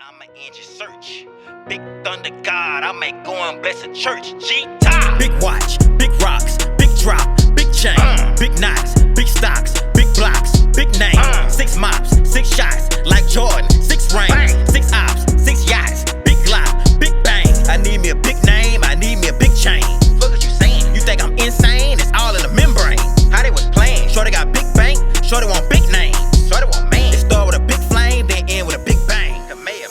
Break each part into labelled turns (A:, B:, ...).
A: I'ma end your search. Big thunder God, I may go and bless a church. G-Top.
B: Big watch, big rocks, big drop, big chain, big knots, big stocks, big blocks, big name. 6 mops, 6 shots, like Jordan, 6 rings, 6 ops, 6 yachts, big glock, big bang. I need me a big name, I need me a big chain.
A: What are you saying?
B: You think I'm insane? It's all in the membrane.
A: How they was playing?
B: Shorty got big bank, shorty want big name.
A: Shorty want man.
B: It start with a big flame, then end with a big bang.
A: The mayor.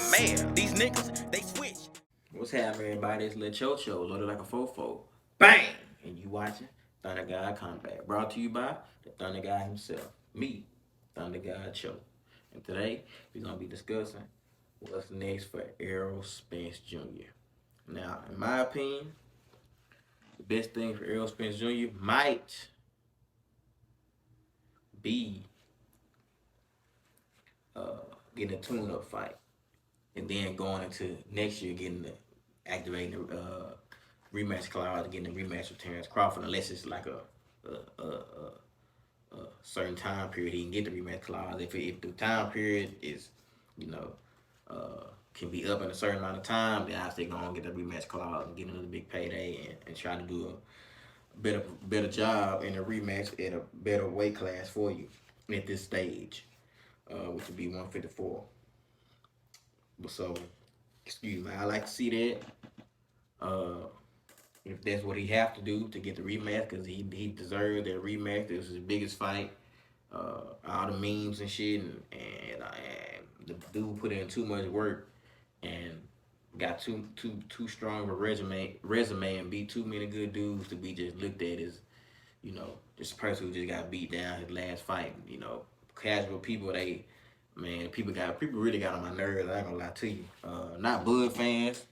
B: These niggas, they switch.
C: What's happening, everybody? It's Lil Cho-Cho, loaded like a fofo. Bang! And you watching Thunder God Combat. Brought to you by the Thunder God himself. Me, Thunder God Cho. And today, we're going to be discussing what's next for Errol Spence Jr. Now, in my opinion, the best thing for Errol Spence Jr. might be getting a tune-up fight. And then going into next year, activating the rematch clause, getting a rematch with Terrence Crawford, unless it's like a certain time period he can get the rematch clause. If the time period is, can be up in a certain amount of time, then I say go and get the rematch clause and get another big payday and try to do a better job in a rematch at a better weight class for you at this stage, which would be 154. So, excuse me, I like to see that. If that's what he have to do to get the rematch, because he deserved that rematch. This was his biggest fight. All the memes and shit, and the dude put in too much work and got too strong of a resume and beat too many good dudes to be just looked at as, this person who just got beat down his last fight. Casual people, people really got on my nerves. I ain't gonna lie to you. Not Bud fans,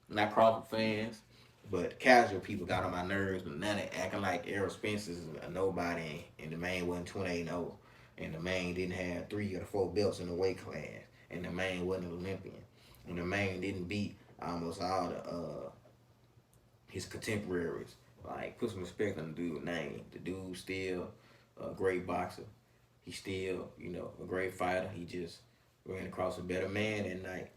C: not Crawford fans, but casual people got on my nerves. But now they acting like Errol Spence is a nobody, and the man wasn't 28-0, and the man didn't have 3 or 4 belts in the weight class, and the man wasn't an Olympian, and the man didn't beat almost all his contemporaries. Like, put some respect on the dude's name. The dude's still a great boxer. He's still, a great fighter. He just ran across a better man that night.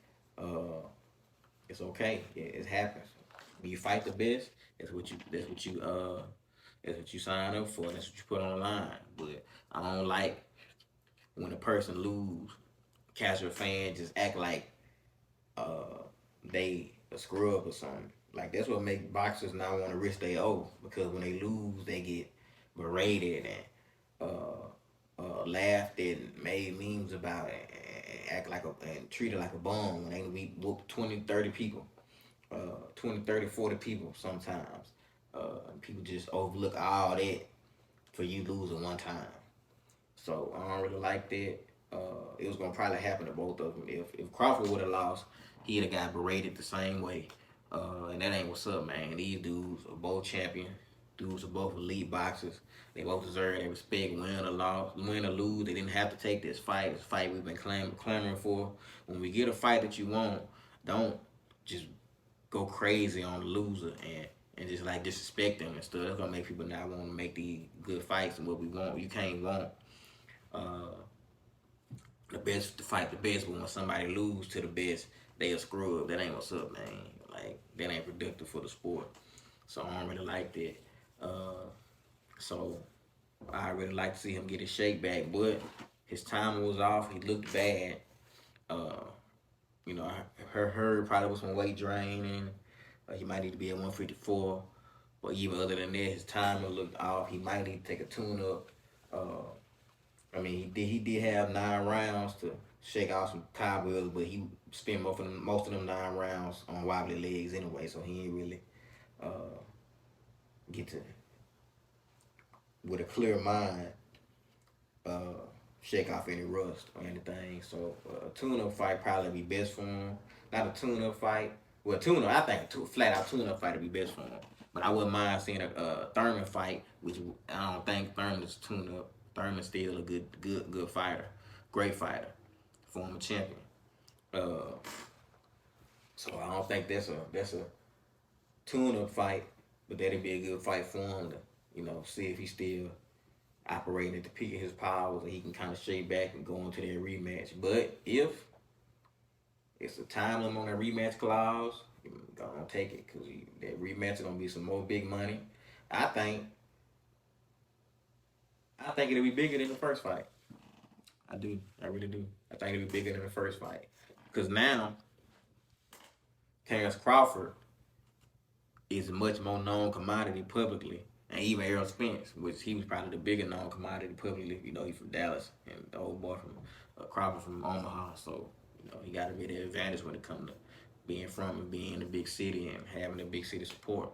C: It's okay. It happens. When you fight the best, that's what you sign up for. That's what you put on the line. But I don't like when a person lose. Casual fans just act like they a scrub or something. Like, that's what make boxers not want to risk their oath, because when they lose, they get berated and laughed at and made memes about it and act like and treated like a bum when they whoop 20, 30 people, 20, 30, 40 people sometimes. And people just overlook all that for you losing one time. So I don't really like that. It was gonna probably happen to both of them. If Crawford would have lost, he'd have got berated the same way. And that ain't what's up, man. These dudes are both champions. Dudes are both elite boxers. They both deserve their respect, win or lose. They didn't have to take this fight. This fight we've been clamoring for. When we get a fight that you want, don't just go crazy on the loser and just like disrespect them and stuff. That's gonna make people not want to make these good fights and what we want. You can't want the best to fight the best, but when somebody lose to the best, they a scrub. That ain't what's up, man. Like, that ain't productive for the sport. So I don't really like that. So I really like to see him get his shake back, but his timing was off. He looked bad. I heard probably was some weight draining. He might need to be at 154. But even other than that, his timing looked off. He might need to take a tune-up. He did have 9 rounds to shake off some cobwebs, but he spent most of them 9 rounds on wobbly legs anyway, so he ain't really get to, with a clear mind, shake off any rust or anything. So a tune-up fight probably be best for him. Not a tune-up fight. Well, I think a flat-out tune-up fight would be best for him. But I wouldn't mind seeing a Thurman fight, which I don't think Thurman is tune-up. Thurman's still a good fighter, great fighter, former champion. So I don't think that's a tune-up fight, but that'd be a good fight for him to, see if he's still operating at the peak of his powers, and he can kind of shake back and go into that rematch. But if It's a time limit on that rematch clause. Go on, take it, because that rematch is gonna be some more big money. I think I think it'll be bigger than the first fight. I do. I really do. I think it'll be bigger than the first fight. Because now Terrence Crawford is a much more known commodity publicly. And even Errol Spence, which he was probably the bigger known commodity publicly. You know, he's from Dallas, and the old boy from Crawford from Omaha. So, you know, he got a bit of advantage when it comes to being from and being in a big city and having a big city support.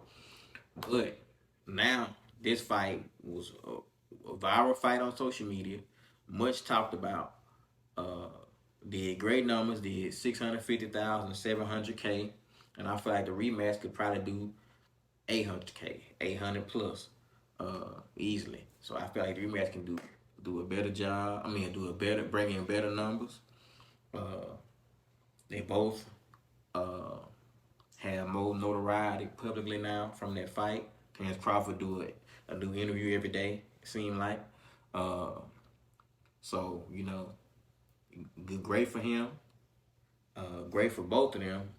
C: But now, this fight was a viral fight on social media, much talked about. Uh, did great numbers, did 650,000, 700K, and I feel like the rematch could probably do 800K, 800 plus, easily. So I feel like the rematch can do a better job. I mean, bring in better numbers. Uh, they both have more notoriety publicly now from that fight. Terrence Crawford do a new interview every day. It seemed like. Uh, so you know, great for him. Great for both of them.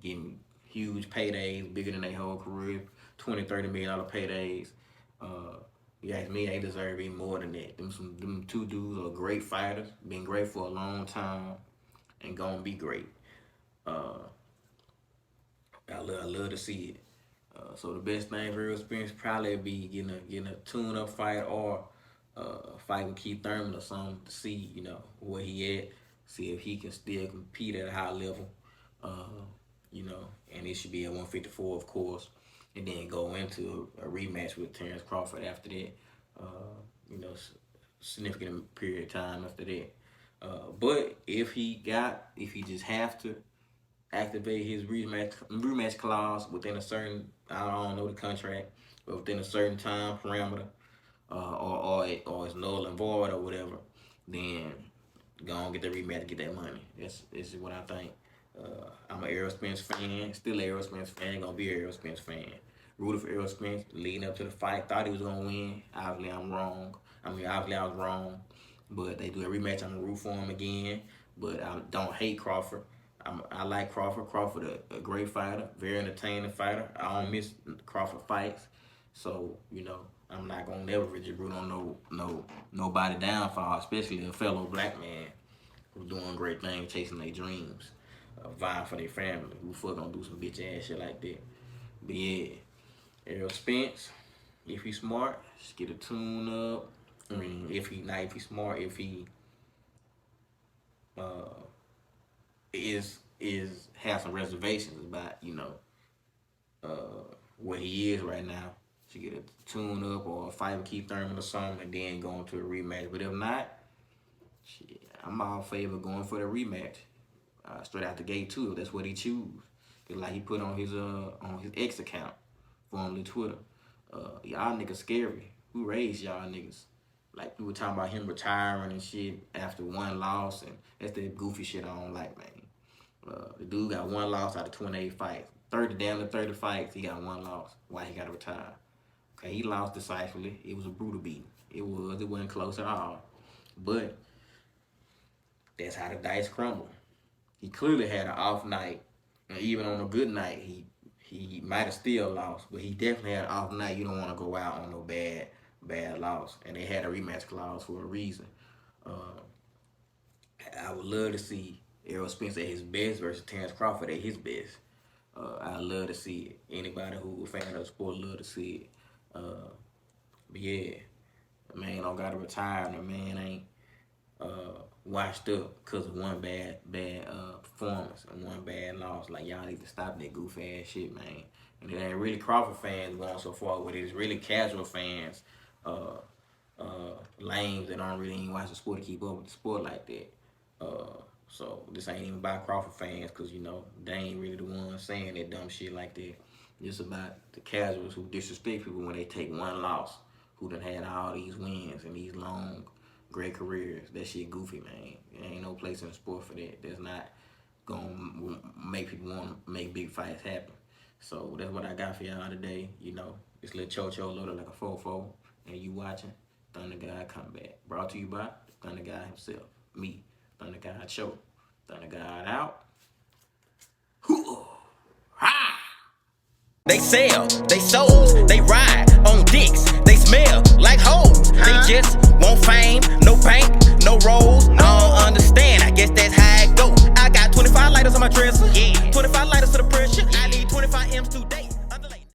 C: Getting huge paydays, bigger than their whole career, $20-30 million paydays. Uh, you ask me, they deserve even more than that. Them two dudes are great fighters, been great for a long time, and gonna be great. Uh, I love to see it. So the best thing for Errol Spence probably be getting a tune up fight or fight with Keith Thurman or something to see where he at, see if he can still compete at a high level. Uh, and it should be at 154, of course, and then go into a rematch with Terrence Crawford after that. Significant period of time after that. But if he just have to activate his rematch clause within a certain, I don't know the contract, but within a certain time parameter, or it's null and void or whatever, then go on get the rematch, get that money. This is what I think. I'm an Errol Spence fan, still an Errol Spence fan, gonna be an Errol Spence fan. Rooted for Errol Spence leading up to the fight, thought he was gonna win. Obviously, obviously I was wrong, but they do a rematch. I'm gonna root for him again, but I don't hate Crawford. I like Crawford. Crawford, a great fighter, very entertaining fighter. I don't miss Crawford fights, so I'm not gonna never really root on nobody downfall, especially a fellow black man who's doing great things, chasing their dreams, vying for their family. Who fuck gonna do some bitch ass shit like that? But yeah, Errol Spence, if he's smart, just get a tune up. I mean, if he's smart, if he uh, is have some reservations about where he is right now, to get a tune up or a fight with Keith Thurman or something, and then go into a rematch. But if not, shit, I'm all favor going for the rematch straight out the gate too. If that's what he choose. Cause like he put on his X account, formerly Twitter. Y'all niggas scary. Who raised y'all niggas? Like we were talking about him retiring and shit after one loss, and that's the goofy shit I don't like, man. The dude got one loss out of 28 fights. 30 fights, he got one loss. Why he gotta retire? Okay, he lost decisively. It was a brutal beating. It wasn't close at all. But that's how the dice crumble. He clearly had an off night. And even on a good night, he might have still lost. But he definitely had an off night. You don't want to go out on no bad loss. And they had a rematch clause for a reason. I would love to see Errol Spence at his best versus Terrence Crawford at his best. I love to see it. Anybody who a fan of the sport love to see it. But yeah, the man don't gotta retire, and the man ain't washed up because of one bad performance and one bad loss. Like y'all need to stop that goofy ass shit, man. And it ain't really Crawford fans going so far with it. It's really casual fans, lames that don't really even watch the sport to keep up with the sport like that. So this ain't even about Crawford fans, because they ain't really the ones saying that dumb shit like that. It's about the casuals who disrespect people when they take one loss, who done had all these wins and these long, great careers. That shit goofy, man. There ain't no place in the sport for that. That's not gonna make people want to make big fights happen. So that's what I got for y'all today. This little chocho loaded like a fofo, and you watching Thunder God Comeback. Brought to you by Thunder God himself, me, Thunder God Show. Thunder God out.
B: They sell, they souls, they ride on dicks, they smell like hoes. They just want fame,